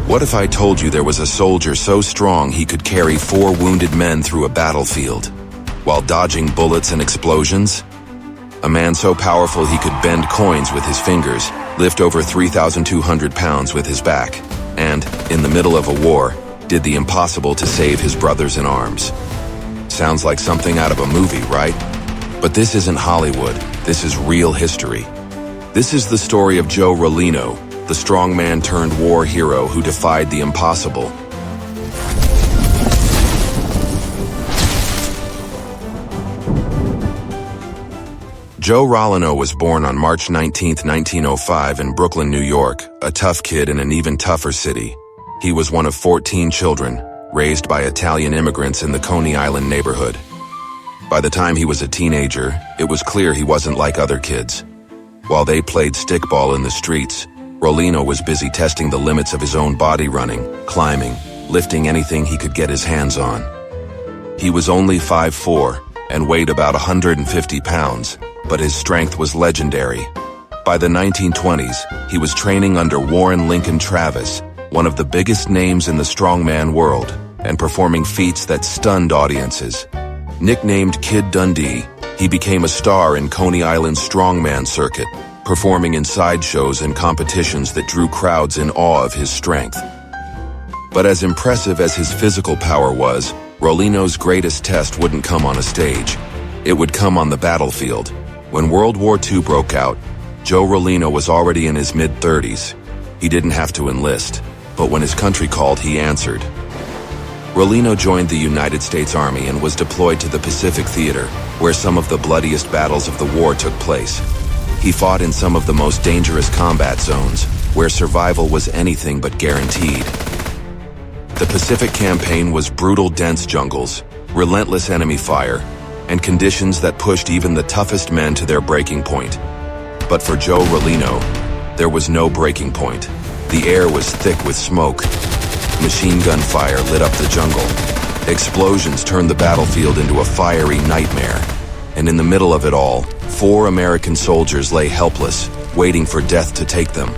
What if I told you there was a soldier so strong he could carry 4 wounded men through a battlefield, while dodging bullets and explosions? A man so powerful he could bend coins with his fingers, lift over 3,200 pounds with his back, and, in the middle of a war, did the impossible to save his brothers in arms. Sounds like something out of a movie, right? But this isn't Hollywood, this is real history. This is the story of Joe Rollino, the strongman turned war hero who defied the impossible. Joe Rollino was born on March 19, 1905 in Brooklyn, New York, a tough kid in an even tougher city. He was one of 14 children, raised by Italian immigrants in the Coney Island neighborhood. By the time he was a teenager, it was clear he wasn't like other kids. While they played stickball in the streets, Rollino was busy testing the limits of his own body, running, climbing, lifting anything he could get his hands on. He was only 5'4" and weighed about 150 pounds, but his strength was legendary. By the 1920s, he was training under Warren Lincoln Travis, one of the biggest names in the strongman world, and performing feats that stunned audiences. Nicknamed Kid Dundee, he became a star in Coney Island's strongman circuit, performing in sideshows and competitions that drew crowds in awe of his strength. But as impressive as his physical power was, Rollino's greatest test wouldn't come on a stage. It would come on the battlefield. When World War II broke out, Joe Rollino was already in his mid-30s. He didn't have to enlist, but when his country called, he answered. Rollino joined the United States Army and was deployed to the Pacific Theater, where some of the bloodiest battles of the war took place. He fought in some of the most dangerous combat zones, where survival was anything but guaranteed. The Pacific Campaign was brutal, dense jungles, relentless enemy fire, and conditions that pushed even the toughest men to their breaking point. But for Joe Rollino, there was no breaking point. The air was thick with smoke. Machine gun fire lit up the jungle. Explosions turned the battlefield into a fiery nightmare. And in the middle of it all, 4 American soldiers lay helpless, waiting for death to take them.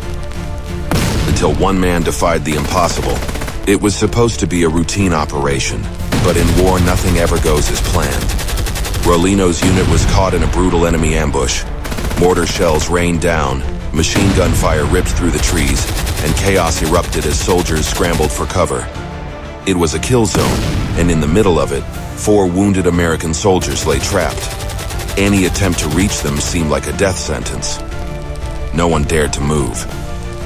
Until one man defied the impossible. It was supposed to be a routine operation, but in war nothing ever goes as planned. Rollino's unit was caught in a brutal enemy ambush. Mortar shells rained down, machine gun fire ripped through the trees, and chaos erupted as soldiers scrambled for cover. It was a kill zone, and in the middle of it, 4 wounded American soldiers lay trapped. Any attempt to reach them seemed like a death sentence. No one dared to move.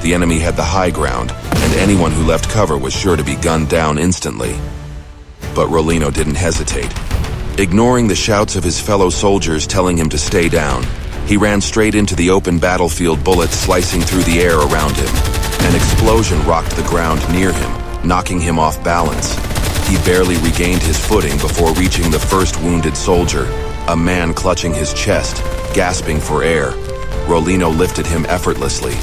The enemy had the high ground, and anyone who left cover was sure to be gunned down instantly. But Rollino didn't hesitate. Ignoring the shouts of his fellow soldiers telling him to stay down, he ran straight into the open battlefield, bullets slicing through the air around him. An explosion rocked the ground near him, knocking him off balance. He barely regained his footing before reaching the first wounded soldier, a man clutching his chest, gasping for air. Rollino lifted him effortlessly.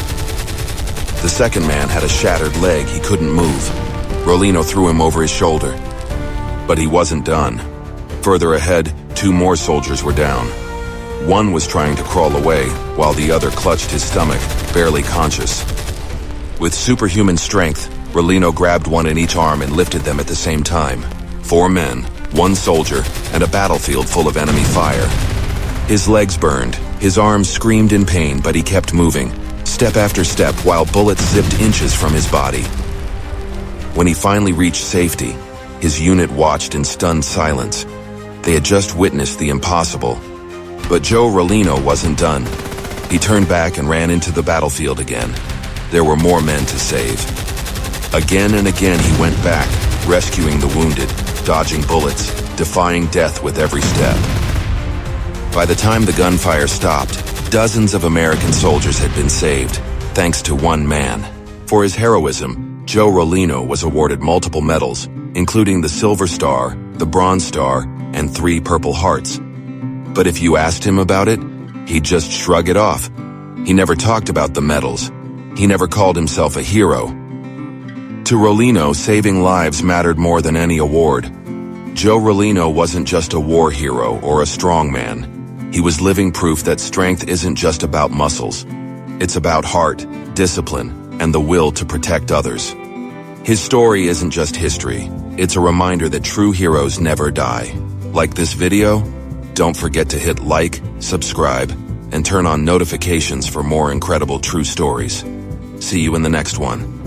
The second man had a shattered leg, he couldn't move. Rollino threw him over his shoulder. But he wasn't done. Further ahead, 2 more soldiers were down. One was trying to crawl away, while the other clutched his stomach, barely conscious. With superhuman strength, Rollino grabbed one in each arm and lifted them at the same time. 4 men, 1 soldier, and a battlefield full of enemy fire. His legs burned, his arms screamed in pain, but he kept moving, step after step, while bullets zipped inches from his body. When he finally reached safety, his unit watched in stunned silence. They had just witnessed the impossible. But Joe Rollino wasn't done. He turned back and ran into the battlefield again. There were more men to save. Again and again he went back, rescuing the wounded, dodging bullets, defying death with every step. By the time the gunfire stopped, dozens of American soldiers had been saved, thanks to one man. For his heroism, Joe Rollino was awarded multiple medals, including the Silver Star, the Bronze Star, and 3 Purple Hearts. But if you asked him about it, he'd just shrug it off. He never talked about the medals. He never called himself a hero. To Rollino, saving lives mattered more than any award. Joe Rollino wasn't just a war hero or a strongman. He was living proof that strength isn't just about muscles. It's about heart, discipline, and the will to protect others. His story isn't just history, it's a reminder that true heroes never die. Like this video? Don't forget to hit like, subscribe, and turn on notifications for more incredible true stories. See you in the next one.